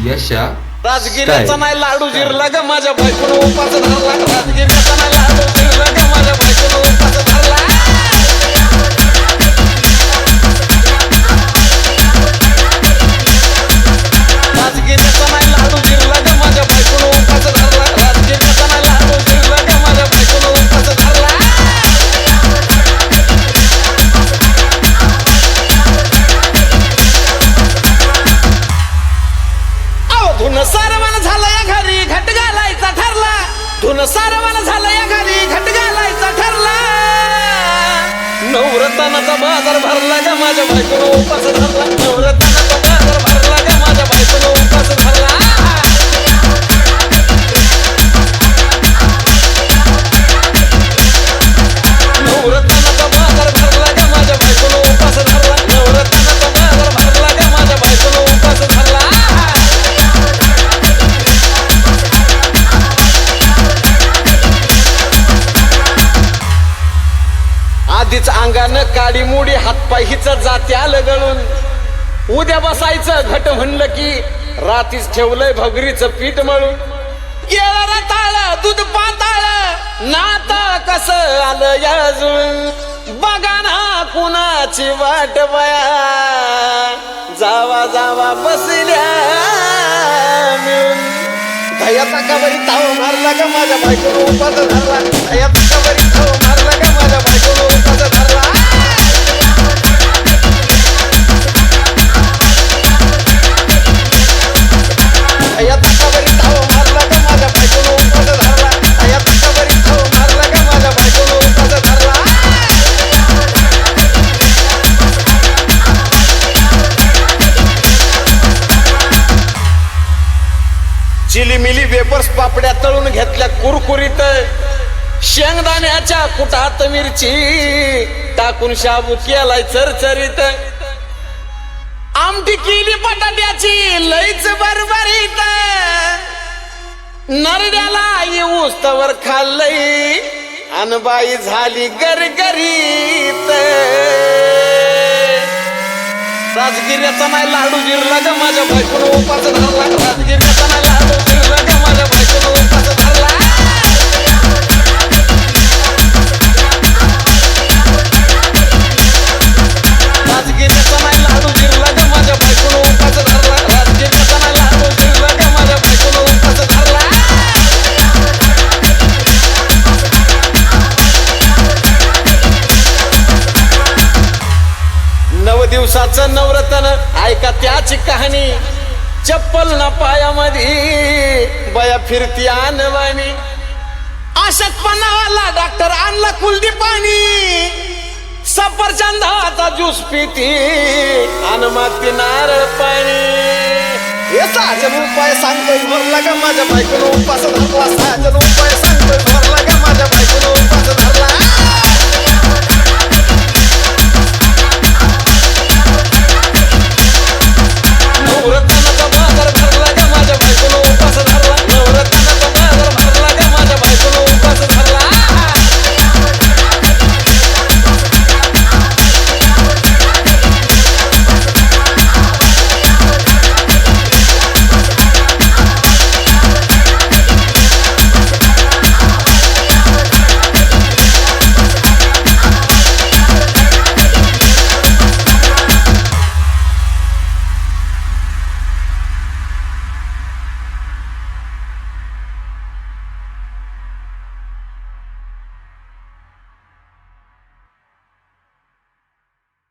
यशा राजगिऱ्याचा नाही लाडू जिरला ग माझ्या बायकोनं उपास धरला राजगिऱ्याचा नाही लाडू जिरला ग माझ्या बायकोनं उपास धरला राजगिऱ्याचा नाही लाडू जिरला ग माझ्या बायकोनं उपास धरला राजगिऱ्याचा नाही लाडू जिरला ग माझ्या बायकोनं उपास धरला धुन सारवण झालं या घरी घट घालायचा ठरला धुन सारवण झालं या घरी घट घालायचा ठरला नवरत्नाचा बाजार भरला ग माझ्या बायकोनं उपास धरला नवरत्नाचा बाजार भरला ग माझ्या बायकोनं उपास धरला नवरत्नाचा बाजार भरला ग माझ्या बायकोनं उपास धरला नवरत्नाचा बाजार भरला ग माझ्या बायकोनं उपास धरला आधीच अंगानं काडी मुडी हातपाय हिच जाते आलं गळून उद्या बसायचं घट म्हणलं की रातीच ठेवलंय भगरीचं पीठ मळून गेलं रताळ दूध पाताळ नाता कस आलं याजून बघा ना कुणाची वाट बया जावा जावा बसल्या मिळून दयाचा कबरी ताव मारला ग माझ्या बायकोनं उपास धरला दयाचा कबरी ताव मारला ग माझ्या बायकोनं उपास धरला दयाचा कबरी ताव मारला ग माझ्या बायकोनं उपास धरला दयाचा कबरी ताव मारला ग माझ्या बायकोनं उपास धरला चिलीमिली वेपर्स पापड्या तळून घेतल्या कुरकुरीत शेंगदाण्याच्या कुटात मिरची टाकून शाबू केलाय चरचरीत आमटी केली बटाट्याची लईच बरबरीत नरड्याला येऊस तवर खाल्लंय अनबाई झाली गरगरीत राजगिऱ्याचा नाही लाडू जिरला ग माझ्या बायकोनं उपास धरला राजगिऱ्याचा नाही लाडू जिरला ग माझ्या बायकोनं उपास धरला राजगिऱ्याचा नाही लाडू जिरला ग माझ्या बायकोनं उपास धरला राजगिऱ्याचा नाही लाडू जिरला ग माझ्या बायकोनं उपास धरला नव दिवसाचं नवरत्न ऐका त्याची कहाणी चप्पल ना पायामध्ये बया फिरती आणवानी अशक्तपणावाला डॉक्टर आणला कुलदीपानी सफरचंदाचा ज्यूस पिती आणि माती नारळ पाणी हे 6 जण उपाय सांगतोय भरला ग माझ्या बायकोनं उपास धरला 6 जण उपाय